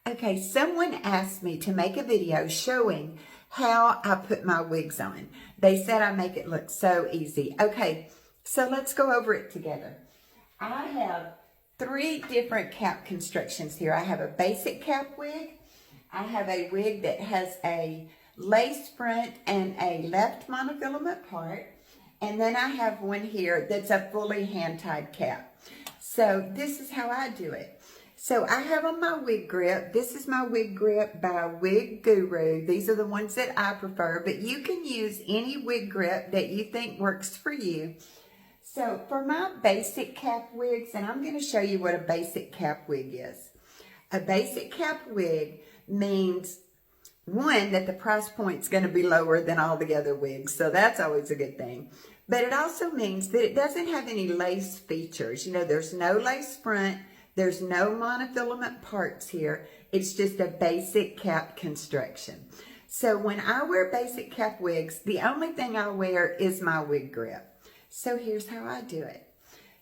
Okay, someone asked me to make a video showing how I put my wigs on. They said I make it look so easy. Okay, so let's go over it together. I have 3 different cap constructions here. I have a basic cap wig. I have a wig that has a lace front and a left monofilament part. And then I have one here that's a fully hand-tied cap. So this is how I do it. So I have on my wig grip. This is my wig grip by Wig Guru. These are the ones that I prefer, but you can use any wig grip that you think works for you. So for my basic cap wigs, and I'm going to show you what a basic cap wig is. A basic cap wig means, one, that the price point's going to be lower than all the other wigs, so that's always a good thing. But it also means that it doesn't have any lace features. You know, there's no lace front. There's no monofilament parts here. It's just a basic cap construction. So when I wear basic cap wigs, the only thing I wear is my wig grip. So here's how I do it.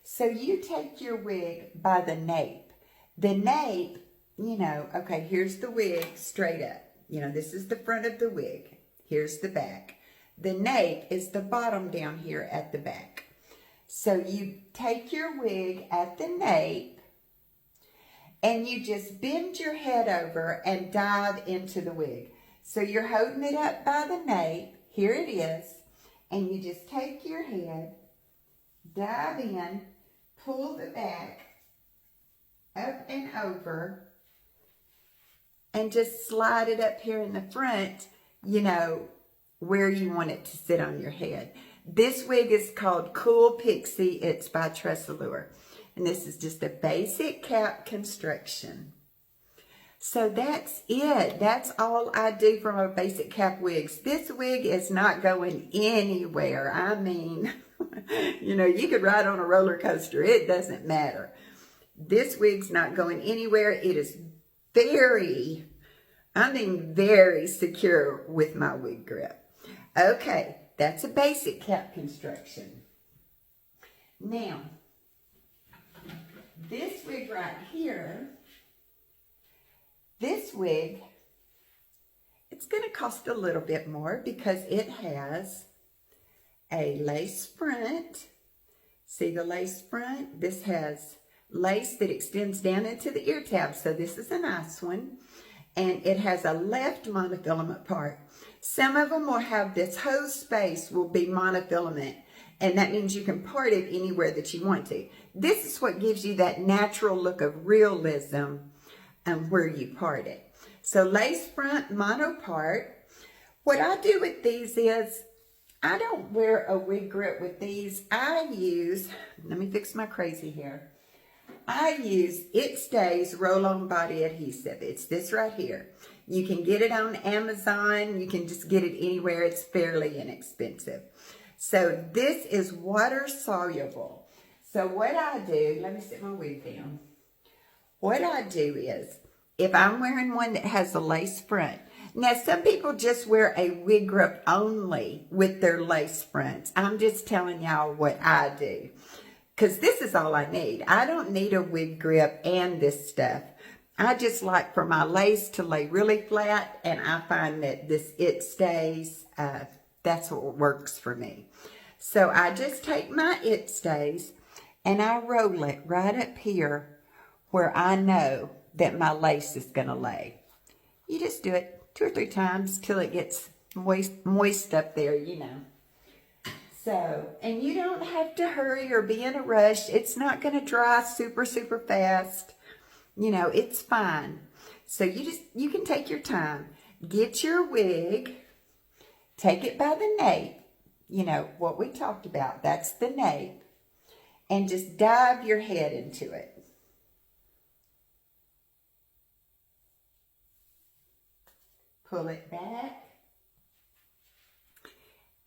So you take your wig by the nape. The nape, you know, okay, here's the wig straight up. You know, this is the front of the wig. Here's the back. The nape is the bottom down here at the back. So you take your wig at the nape, and you just bend your head over and dive into the wig. So you're holding it up by the nape. Here it is. And you just take your head, dive in, pull the back up and over, and just slide it up here in the front, you know, where you want it to sit on your head. This wig is called Cool Pixie. It's by Tressalure. And this is just a basic cap construction. So that's it. That's all I do for my basic cap wigs. This wig is not going anywhere. I mean, you know, you could ride on a roller coaster. It doesn't matter. This wig's not going anywhere. It is very, I mean, very secure with my wig grip. Okay, that's a basic cap construction. Now, this wig right here, this wig, it's going to cost a little bit more because it has a lace front. See the lace front? This has lace that extends down into the ear tab, so this is a nice one. And it has a left monofilament part. Some of them will have this whole space will be monofilament, and that means you can part it anywhere that you want to. This is what gives you that natural look of realism where you part it. So lace front, mono part. What I do with these is, I don't wear a wig grip with these. I use, let me fix my crazy hair. I use It Stays roll-on body adhesive. It's this right here. You can get it on Amazon. You can just get it anywhere. It's fairly inexpensive. So this is water soluble. So what I do, let me set my wig down. What I do is, if I'm wearing one that has a lace front, now some people just wear a wig grip only with their lace fronts. I'm just telling y'all what I do, because this is all I need. I don't need a wig grip and this stuff. I just like for my lace to lay really flat, and I find that this It Stays, that's what works for me. So I just take my It Stays and I roll it right up here where I know that my lace is going to lay. You just do it 2 or 3 times till it gets moist up there, you know. So, and you don't have to hurry or be in a rush. It's not going to dry super, super fast. You know, it's fine. So you can take your time. Get your wig, take it by the nape. You know, what we talked about, that's the nape. And just dive your head into it. Pull it back.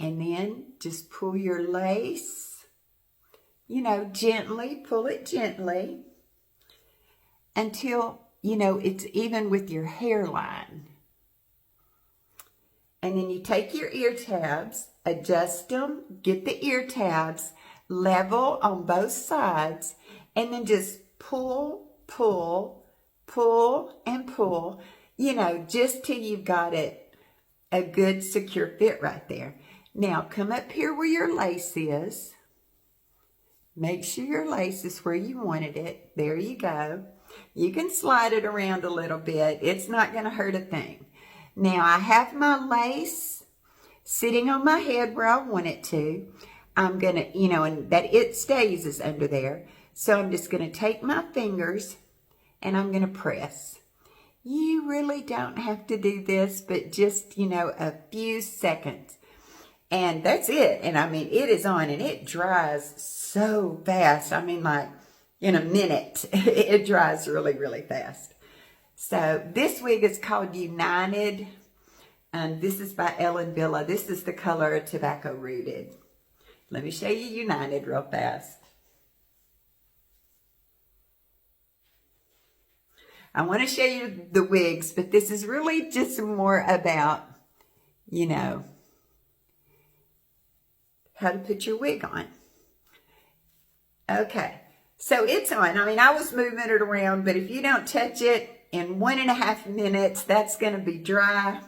And then just pull your lace, you know, gently, pull it gently until, you know, it's even with your hairline. And then you take your ear tabs, adjust them, get the ear tabs level on both sides, and then just pull, pull, pull, and pull, you know, just till you've got it a good secure fit right there. Now come up here where your lace is. Make sure your lace is where you wanted it. There you go. You can slide it around a little bit. It's not going to hurt a thing. Now I have my lace sitting on my head where I want it to. I'm going to, you know, and that it stays is under there. So I'm just going to take my fingers and I'm going to press. You really don't have to do this, but just, you know, a few seconds. And that's it. And I mean, it is on and it dries so fast. I mean, like in a minute, it dries really, really fast. So this wig is called United. And this is by Ellen Villa. This is the color Tobacco Rooted. Let me show you United real fast. I want to show you the wigs, but this is really just more about, you know, how to put your wig on. Okay, so it's on. I mean, I was moving it around, but if you don't touch it in 1.5 minutes, that's going to be dry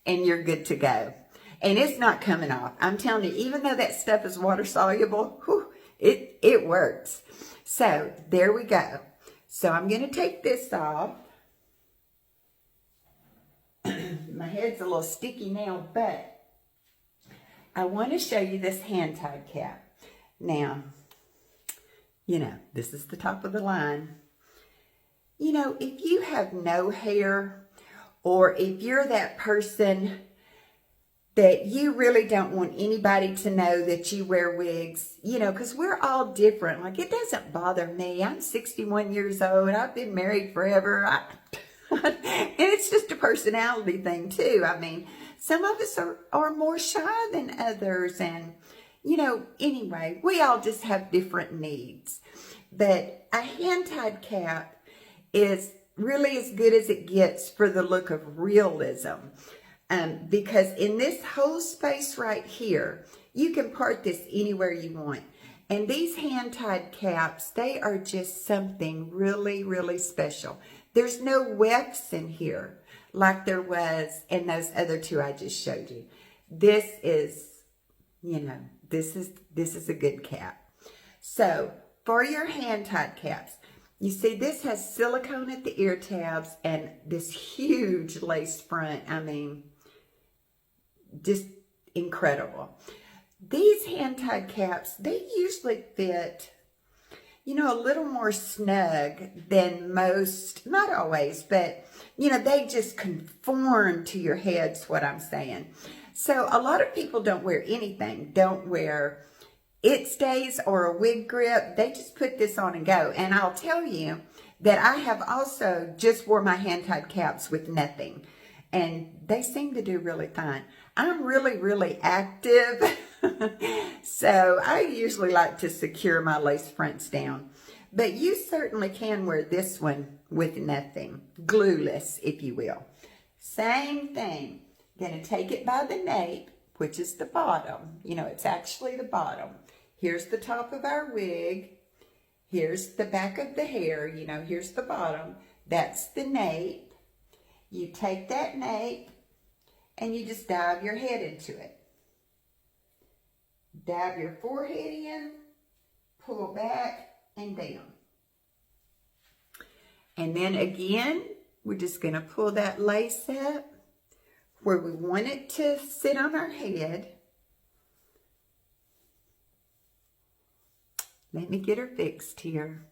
and you're good to go. And it's not coming off. I'm telling you, even though that stuff is water soluble, whew, it works. So there we go. So I'm going to take this off. My head's a little sticky now, but I want to show you this hand-tied cap. Now, you know, this is the top of the line. You know, if you have no hair, or if you're that person that you really don't want anybody to know that you wear wigs, you know, because we're all different. Like, it doesn't bother me. I'm 61 years old. I've been married forever. And it's just a personality thing, too. I mean, some of us are more shy than others. And, you know, anyway, we all just have different needs. But a hand-tied cap is really as good as it gets for the look of realism. Because in this whole space right here, you can part this anywhere you want. And these hand-tied caps, they are just something really, really special. There's no wefts in here like there was in those other two I just showed you. This is, you know, this is a good cap. So for your hand-tied caps, you see this has silicone at the ear tabs and this huge lace front. I mean, just incredible. These hand-tied caps, they usually fit, you know, a little more snug than most, not always, but, you know, they just conform to your head's what I'm saying. So a lot of people don't wear anything, don't wear it stays or a wig grip. They just put this on and go. And I'll tell you that I have also just wore my hand-tied caps with nothing. And they seem to do really fine. I'm really, really active. So I usually like to secure my lace fronts down. But you certainly can wear this one with nothing. Glueless, if you will. Same thing. Going to take it by the nape, which is the bottom. You know, it's actually the bottom. Here's the top of our wig. Here's the back of the hair. You know, here's the bottom. That's the nape. You take that nape and you just dive your head into it. Dive your forehead in, pull back and down. And then again, we're just going to pull that lace up where we want it to sit on our head. Let me get her fixed here.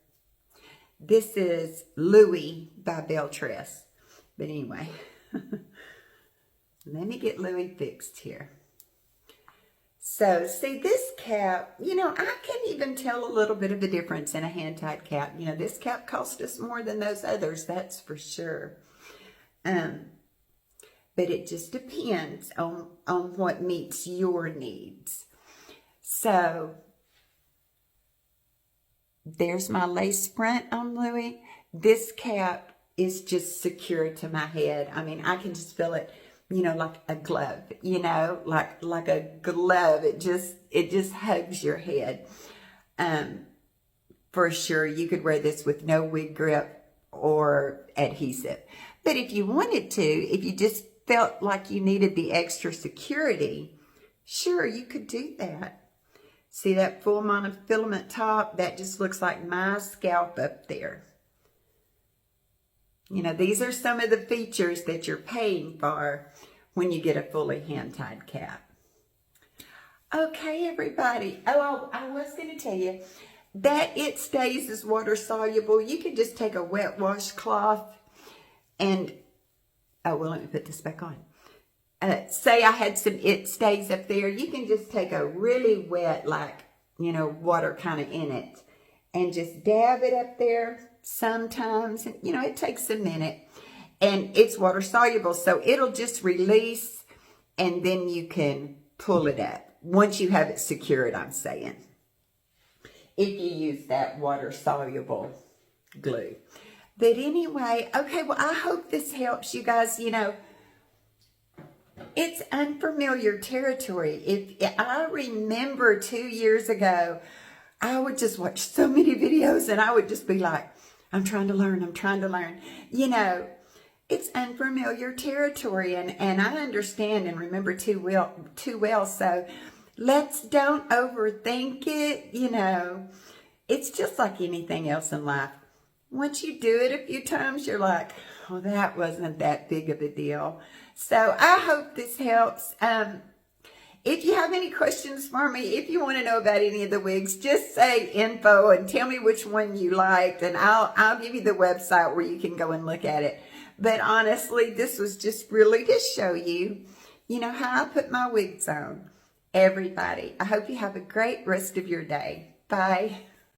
This is Louis by Beltress. But anyway, let me get Louis fixed here. So, see, this cap, you know, I can even tell a little bit of a difference in a hand-tied cap. You know, this cap cost us more than those others, that's for sure. But it just depends on what meets your needs. So, there's my lace front on Louis. This cap is just secure to my head. I mean, I can just feel it, you know, like a glove, you know, like a glove. It just hugs your head. For sure, you could wear this with no wig grip or adhesive. But if you wanted to, if you just felt like you needed the extra security, sure, you could do that. See that full monofilament top? That just looks like my scalp up there. You know, these are some of the features that you're paying for when you get a fully hand-tied cap. Okay, everybody. Oh, I was going to tell you that it stays as water soluble. You can just take a wet washcloth and, oh, well, let me put this back on. Say I had some It Stays up there. You can just take a really wet, like, you know, water kind of in it and just dab it up there sometimes. And, you know, it takes a minute and it's water soluble. So it'll just release and then you can pull it up once you have it secured, I'm saying. If you use that water soluble glue. But anyway, okay, well, I hope this helps you guys. You know, it's unfamiliar territory. If I remember 2 years ago, I would just watch so many videos and I would just be like, I'm trying to learn, I'm trying to learn. You know, it's unfamiliar territory and I understand and remember too well. So don't overthink it. You know, it's just like anything else in life. Once you do it a few times, you're like, oh, that wasn't that big of a deal. So I hope this helps. If you have any questions for me, if you want to know about any of the wigs, just say info and tell me which one you liked, and I'll give you the website where you can go and look at it. But honestly, this was just really to show you, you know, how I put my wigs on. Everybody, I hope you have a great rest of your day. Bye.